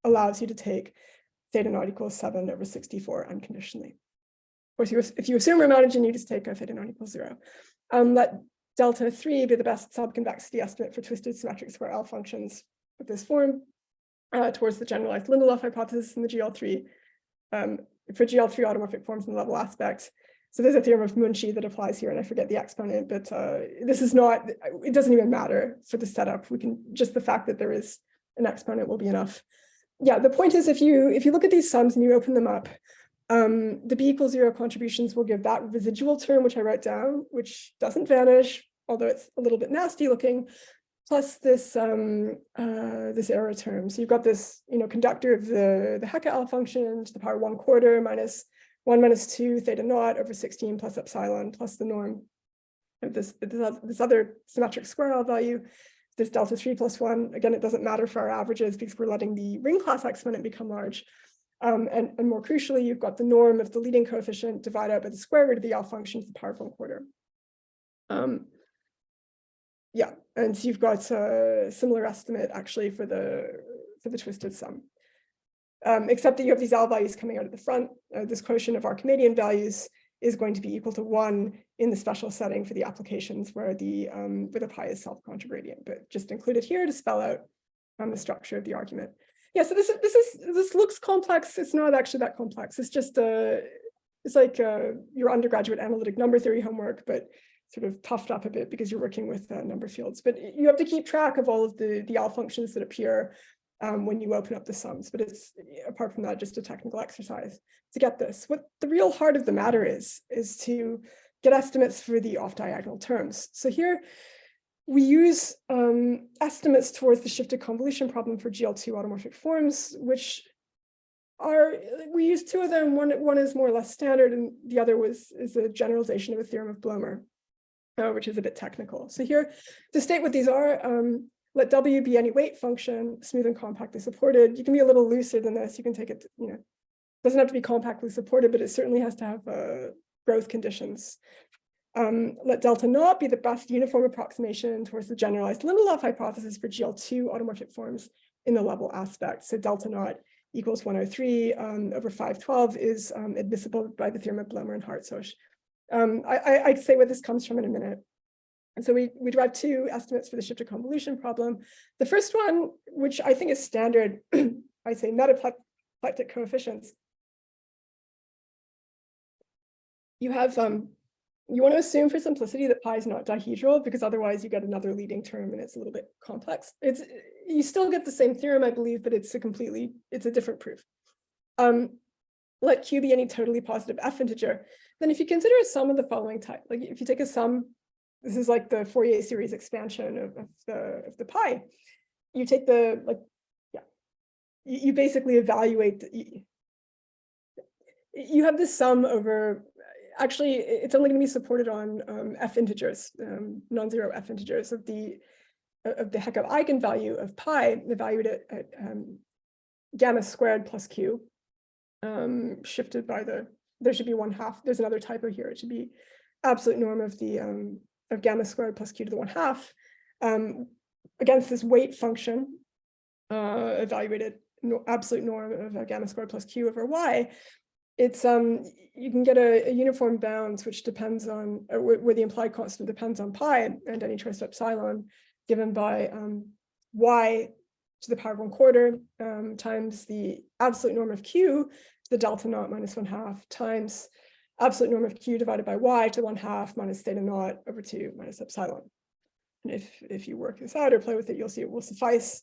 allows you to take theta naught equals 7 over 64 unconditionally. Of course, if you assume Ramanujan, you just take a theta naught equals 0. Let delta 3 be the best subconvexity estimate for twisted symmetric square L functions of this form towards the generalized Lindelof hypothesis in the GL3 for GL3 automorphic forms in the level aspect. So there's a theorem of Munchi that applies here, and I forget the exponent, but this is not, it doesn't even matter for the setup. We can, just the fact that there is an exponent will be enough. Yeah, the point is, if you look at these sums and you open them up, the b equals 0 contributions will give that residual term, which I wrote down, which doesn't vanish, although it's a little bit nasty looking, plus this this error term. So you've got this, conductor of the Hecke-Al function to the power 1/4 minus 1 minus 2 theta naught over 16 plus epsilon plus the norm of this other symmetric square L value, this delta 3 plus 1. Again, it doesn't matter for our averages because we're letting the ring class exponent become large. And more crucially, you've got the norm of the leading coefficient divided out by the square root of the L function to the power of 1/4. Yeah, and so you've got a similar estimate actually for the twisted sum. Except that you have these L values coming out of the front. This quotient of Archimedean values is going to be equal to 1 in the special setting for the applications where the pi is self-contragradient, but just included here to spell out the structure of the argument. Yeah, so this looks complex. It's not actually that complex. It's just it's like your undergraduate analytic number theory homework, but sort of puffed up a bit because you're working with number fields. But you have to keep track of all of the L functions that appear when you open up the sums. But it's, apart from that, just a technical exercise to get this. What the real heart of the matter is to get estimates for the off-diagonal terms. So here we use estimates towards the shifted convolution problem for GL2 automorphic forms, which we use two of them. One is more or less standard, and the other is a generalization of a theorem of Blomer, which is a bit technical. So here, to state what these are, let W be any weight function, smooth and compactly supported. You can be a little looser than this. You can take it, doesn't have to be compactly supported, but it certainly has to have growth conditions. Let delta naught be the best uniform approximation towards the generalized Lindelof hypothesis for GL2 automorphic forms in the level aspect. So delta naught equals 103 over 512 is admissible by the theorem of Blomer and Hartsosh. I'd say where this comes from in a minute. And so we derive two estimates for the shifted convolution problem. The first one, which I think is standard, I say metaplectic coefficients. You have you want to assume for simplicity that pi is not dihedral, because otherwise you get another leading term and it's a little bit complex. You still get the same theorem, I believe, but it's a different proof. Let Q be any totally positive F integer. Then if you consider a sum of the following type, like if you take a sum, this is like the Fourier series expansion of the pi. You take you basically evaluate, you have this sum over, actually, it's only going to be supported on F integers, non-zero F integers of the Hecke eigenvalue of pi, evaluated at gamma squared plus Q, shifted by there should be 1/2. There's another typo here. It should be absolute norm of the of gamma squared plus Q to the 1/2 against this weight function, evaluated absolute norm of gamma squared plus Q over Y. It's you can get a uniform bounds which depends on where the implied constant depends on pi and any choice of epsilon, given by Y to the power of 1/4 times the absolute norm of Q, the delta naught minus 1/2 times absolute norm of Q divided by Y to the 1/2 minus theta naught over 2 minus epsilon. And if you work this out or play with it, you'll see it will suffice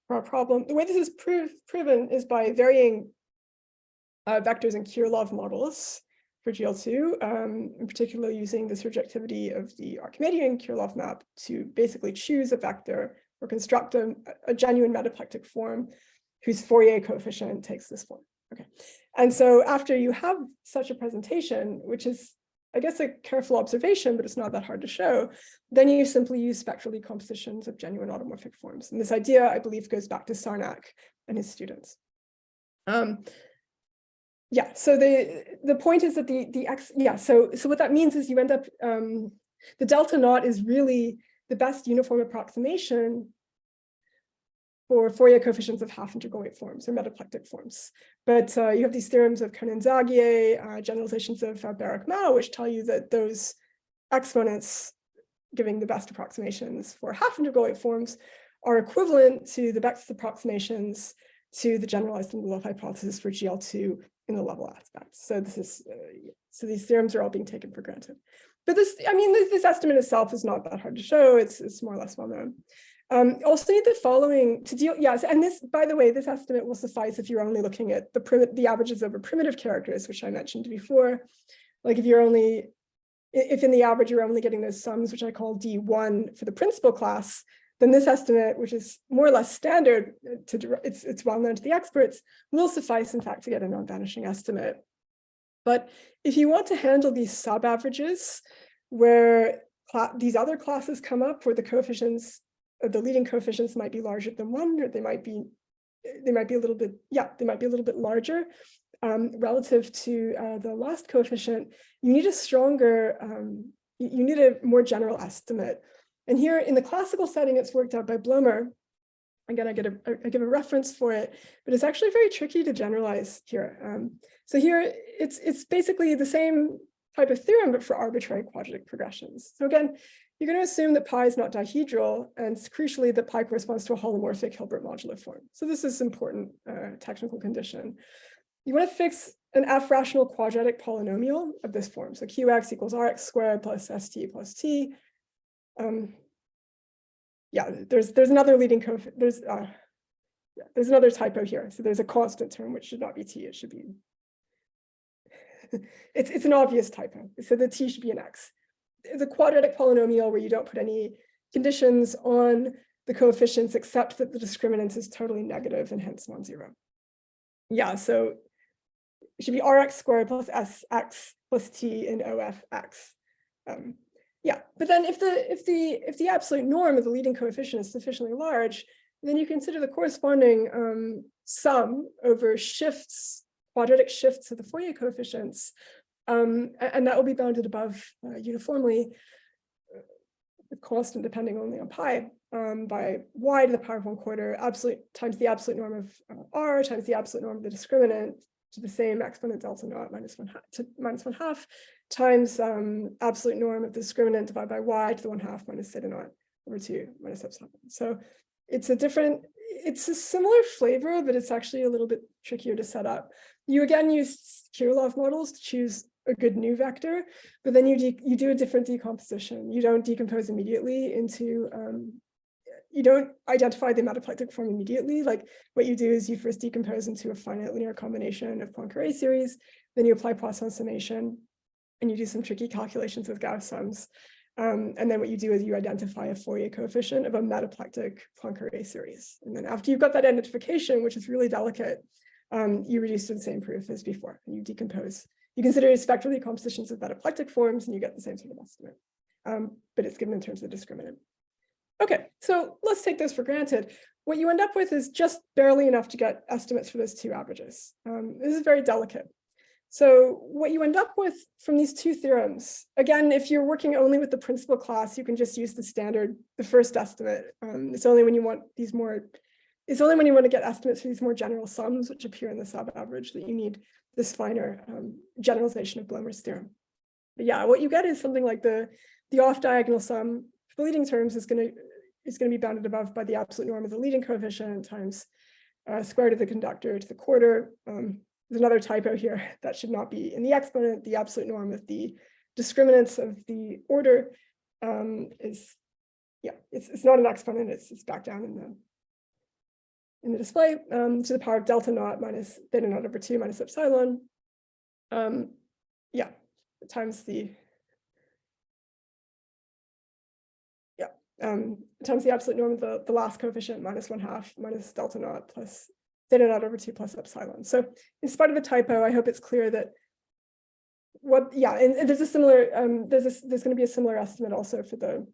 for our problem. The way this is proven is by varying vectors in Kirillov models for GL2, in particular using the surjectivity of the Archimedean Kirillov map to basically choose a vector or construct a genuine metaplectic form whose Fourier coefficient takes this form. Okay, and so after you have such a presentation, which is, I guess, a careful observation, but it's not that hard to show, then you simply use spectral decompositions of genuine automorphic forms. And this idea, I believe, goes back to Sarnak and his students. Yeah, so the point is that the x, yeah, so what that means is you end up, the delta naught is really the best uniform approximation for Fourier coefficients of half-integral weight forms or metaplectic forms. But you have these theorems of Koenen-Zagier, generalizations of Barak-Mao, which tell you that those exponents giving the best approximations for half-integral weight forms are equivalent to the best approximations to the generalized envelope hypothesis for GL2 in the level aspect. So this is so these theorems are all being taken for granted. But this, I mean, this estimate itself is not that hard to show. It's more or less well known. Also need the following to deal, yes, and this, by the way, this estimate will suffice if you're only looking at the averages over primitive characters, which I mentioned before. Like if in the average you're only getting those sums, which I call D1 for the principal class, then this estimate, which is more or less standard, it's well known to the experts, will suffice, in fact, to get a non-vanishing estimate. But if you want to handle these sub-averages, where these other classes come up, where the coefficients, the leading coefficients might be larger than 1, or they might be a little bit, yeah, they might be a little bit larger relative to the last coefficient, you need a stronger, you need a more general estimate. And here in the classical setting, it's worked out by Blomer. Again, I give a reference for it, but it's actually very tricky to generalize here. So here, it's basically the same type of theorem, but for arbitrary quadratic progressions. So again, you're going to assume that pi is not dihedral, and crucially, that pi corresponds to a holomorphic Hilbert modular form. So this is important technical condition. You want to fix an f-rational quadratic polynomial of this form. So qx equals rx squared plus st plus t. Yeah, there's another leading coefficient. There's another typo here. So there's a constant term which should not be t. It should be. it's an obvious typo. So the t should be an x. It's a quadratic polynomial where you don't put any conditions on the coefficients except that the discriminant is totally negative and hence non-zero. Yeah, so it should be rx squared plus sx plus t in OFX. Yeah, but then if the absolute norm of the leading coefficient is sufficiently large, then you consider the corresponding sum over shifts, quadratic shifts of the Fourier coefficients, and that will be bounded above uniformly, constant depending only on pi, by y to the power of 1/4 absolute times the absolute norm of r times the absolute norm of the discriminant to the same exponent delta naught minus 1/2 times absolute norm of the discriminant divided by y to the 1/2 minus theta naught over 2 minus epsilon. So it's a similar flavor, but it's actually a little bit trickier to set up. You again use Kirillov models to choose a good new vector, but then you do a different decomposition. You don't decompose immediately into, you don't identify the metaplectic form immediately. Like what you do is you first decompose into a finite linear combination of Poincare series, then you apply Poisson summation, and you do some tricky calculations with Gauss sums. And then what you do is you identify a Fourier coefficient of a metaplectic Poincare series. And then after you've got that identification, which is really delicate, you reduce to the same proof as before, and you decompose. You consider spectral decompositions of metaplectic forms, and you get the same sort of estimate, but it's given in terms of the discriminant. Okay, so let's take those for granted. What you end up with is just barely enough to get estimates for those two averages. This is very delicate. So what you end up with from these two theorems, again, if you're working only with the principal class, you can just use the standard, the first estimate. It's only when you want these more, it's only when you want to get estimates for these more general sums, which appear in the sub-average, that you need this finer generalization of Blomer's theorem. But yeah, what you get is something like the off-diagonal sum for the leading terms is going to be bounded above by the absolute norm of the leading coefficient times square root of the conductor to the quarter. there's another typo here. That should not be in the exponent. The absolute norm of the discriminants of the order is, yeah, it's not an exponent. It's back down in the display to the power of delta naught minus theta naught over 2 minus epsilon. Yeah, times the times the absolute norm of the last coefficient minus 1/2 minus delta naught plus theta naught over 2 plus epsilon. So in spite of the typo, I hope it's clear that and there's a similar there's going to be a similar estimate also for the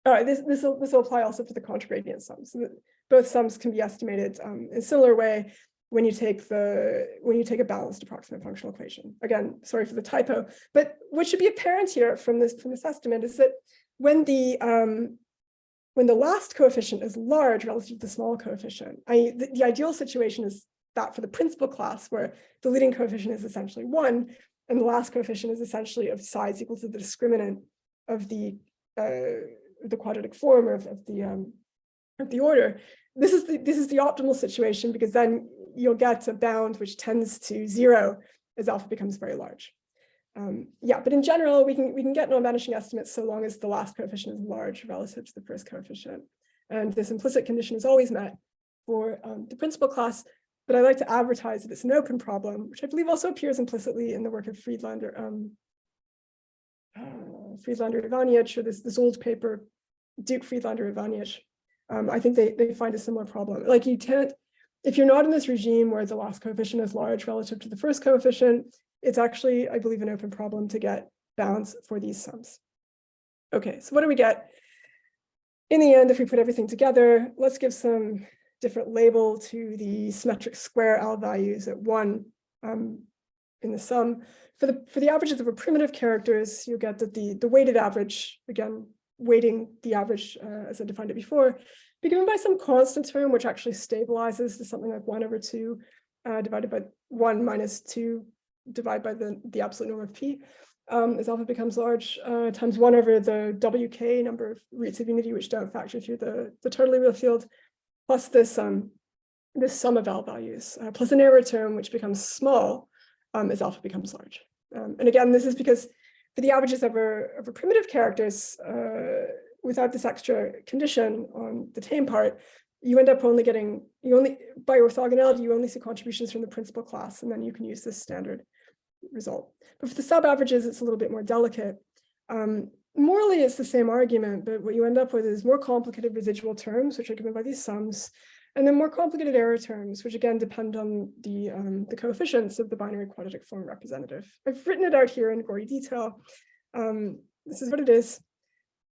this will apply also for the contragradient sums. So both sums can be estimated in a similar way when you take a balanced approximate functional equation. Again, sorry for the typo, but what should be apparent here from this estimate is that when the last coefficient is large relative to the small coefficient, the ideal situation is that for the principal class where the leading coefficient is essentially 1 and the last coefficient is essentially of size equal to the discriminant of the quadratic form of the order. This is the optimal situation, because then you'll get a bound which tends to 0 as alpha becomes very large. But in general, we can get non-vanishing estimates so long as the last coefficient is large relative to the first coefficient. And this implicit condition is always met for the principal class, but I like to advertise that it's an open problem, which I believe also appears implicitly in the work of Friedlander Ivanic, or this old paper, Duke, Friedlander, Ivanic. I think they find a similar problem. Like, you can't, if you're not in this regime where the last coefficient is large relative to the first coefficient, it's actually, I believe, an open problem to get bounds for these sums. Okay, so what do we get? In the end, if we put everything together, let's give some different label to the symmetric square L values at 1 in the sum. For the averages of our primitive characters, you get that the weighted average, again, weighting the average as I defined it before, be given by some constant term which actually stabilizes to something like 1 over 2 divided by 1 minus 2 divided by the absolute norm of p as alpha becomes large, times 1 over the wk number of roots of unity which don't factor through the totally real field, plus this sum of L values, plus an error term which becomes small as alpha becomes large. And again, this is because for the averages of our primitive characters, without this extra condition on the tame part, you end up only getting, by orthogonality, you only see contributions from the principal class, and then you can use this standard result. But for the sub-averages, it's a little bit more delicate. Morally, it's the same argument, but what you end up with is more complicated residual terms, which are given by these sums, and then more complicated error terms, which again depend on the coefficients of the binary quadratic form representative. I've written it out here in gory detail. This is what it is.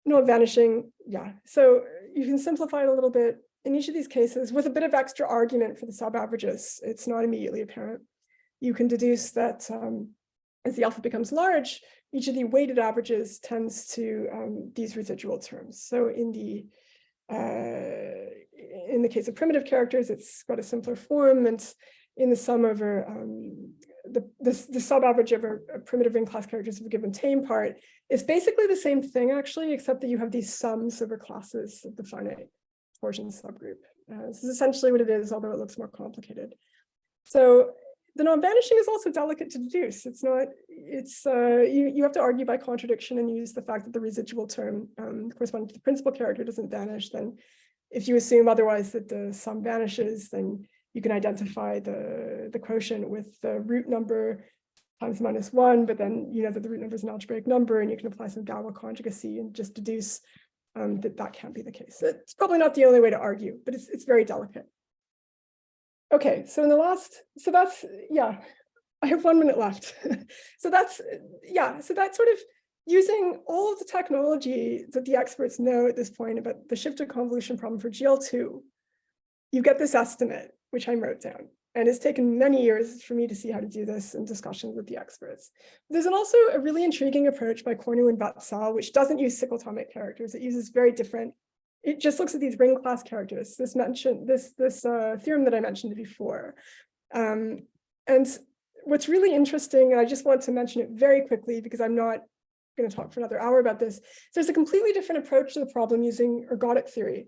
Not vanishing, yeah. So you can simplify it a little bit. In each of these cases, with a bit of extra argument for the sub-averages, it's not immediately apparent. You can deduce that as the alpha becomes large, each of the weighted averages tends to these residual terms. So in the case of primitive characters, it's got a simpler form, and in the sum over the sub-average of a primitive ring class characters of a given tame part is basically the same thing, actually, except that you have these sums over classes of the finite portion subgroup. This is essentially what it is, although it looks more complicated. So the non-vanishing is also delicate to deduce. It's not, you have to argue by contradiction and use the fact that the residual term corresponding to the principal character doesn't vanish. Then if you assume otherwise that the sum vanishes, then you can identify the quotient with the root number times -1, but then you know that the root number is an algebraic number, and you can apply some Galois conjugacy and just deduce that can't be the case. It's probably not the only way to argue, but it's very delicate. Okay, so that's, yeah, I have 1 minute left. so that's sort of using all of the technology that the experts know at this point about the shifted convolution problem for GL2, you get this estimate, which I wrote down. And it's taken many years for me to see how to do this in discussions with the experts. There's also a really intriguing approach by Cornu and Batsal, which doesn't use cyclotomic characters. It uses very different, it just looks at these ring class characters. This theorem that I mentioned before. And what's really interesting, and I just want to mention it very quickly because I'm not going to talk for another hour about this. There's a completely different approach to the problem using ergodic theory.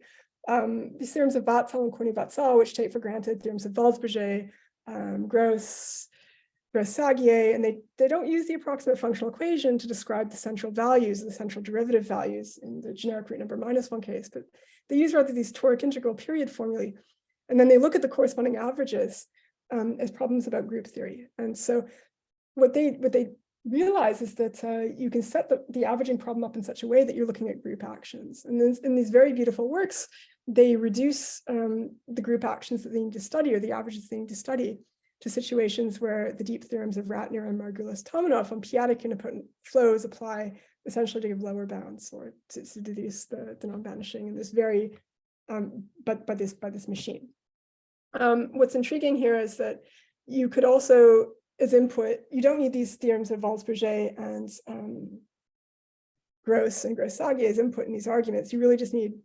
These theorems of Batsal and Cornu-Batsal, which take for granted theorems of Welsberger, Gross-Sagier, and they don't use the approximate functional equation to describe the central values, the central derivative values in the generic root number -1 case, but they use rather these toric integral period formulae. And then they look at the corresponding averages as problems about group theory. And so what they realize is that you can set the averaging problem up in such a way that you're looking at group actions. And then in these very beautiful works, they reduce the group actions that they need to study, or the averages they need to study, to situations where the deep theorems of Ratner and Margulis-Tomanov on p-adic unipotent flows apply essentially to give lower bounds, or to deduce the non-vanishing in this very by this machine. What's intriguing here is that you could also, as input, you don't need these theorems of Walsh-Bourget and Gross-Sagier as input in these arguments. You really just need,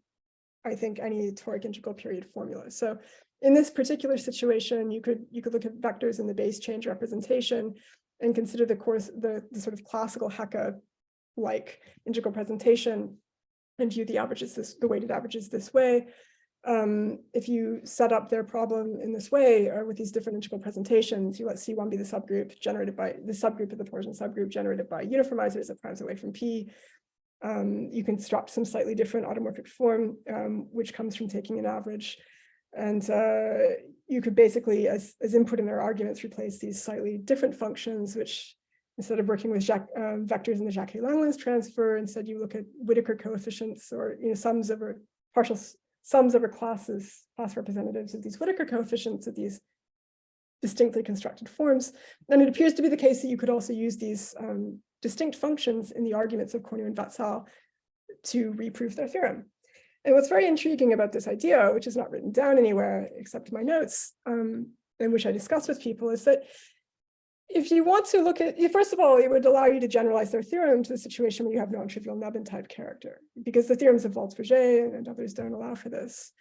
I think, any toric integral period formula. So in this particular situation, you could look at vectors in the base change representation and consider the sort of classical Hecke-like integral presentation and view the weighted averages this way. If you set up their problem in this way, or with these different integral presentations, you let C1 be the subgroup generated by the subgroup of the Portion subgroup generated by uniformizers that primes away from P. You can construct some slightly different automorphic form, which comes from taking an average. And you could basically, as input in their arguments, replace these slightly different functions, which instead of working with vectors in the Jacquet-Langlands transfer, instead you look at Whittaker coefficients, or sums over partial sums over class representatives of these Whittaker coefficients of these distinctly constructed forms. And it appears to be the case that you could also use these distinct functions in the arguments of Cornu and Vatsal to reprove their theorem. And what's very intriguing about this idea, which is not written down anywhere except in my notes, and which I discussed with people, is that if you want to look at, first of all, it would allow you to generalize their theorem to the situation where you have non-trivial Neubin type character, because the theorems of Walsh-Bourget and others don't allow for this.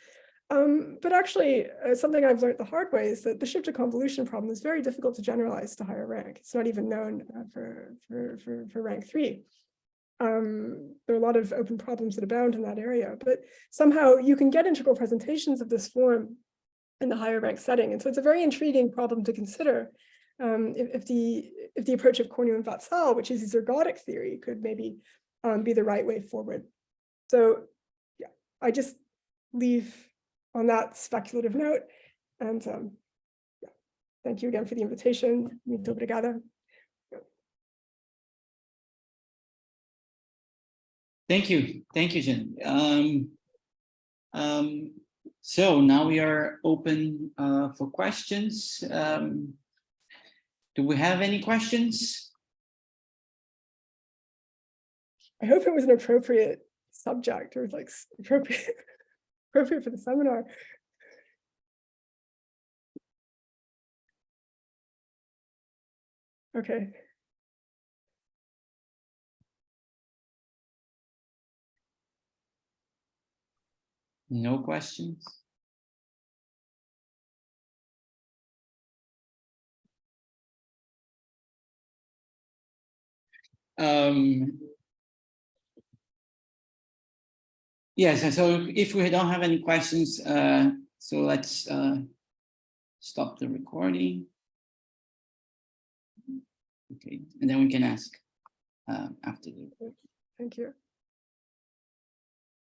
But actually, something I've learned the hard way is that the shifted convolution problem is very difficult to generalize to higher rank. It's not even known for rank 3. There are a lot of open problems that abound in that area, but somehow you can get integral presentations of this form in the higher rank setting. And so it's a very intriguing problem to consider. If the approach of Cornu and Vatsal, which is ergodic theory, could maybe be the right way forward. So yeah, I just leave on that speculative note. And yeah, thank you again for the invitation. Muito obrigada. Thank you, Jeanine. So now we are open for questions. Do we have any questions? I hope it was an appropriate subject, or like appropriate for the seminar. Okay. No questions? Yes, so if we don't have any questions, so let's stop the recording. Okay, and then we can ask after the. Thank you.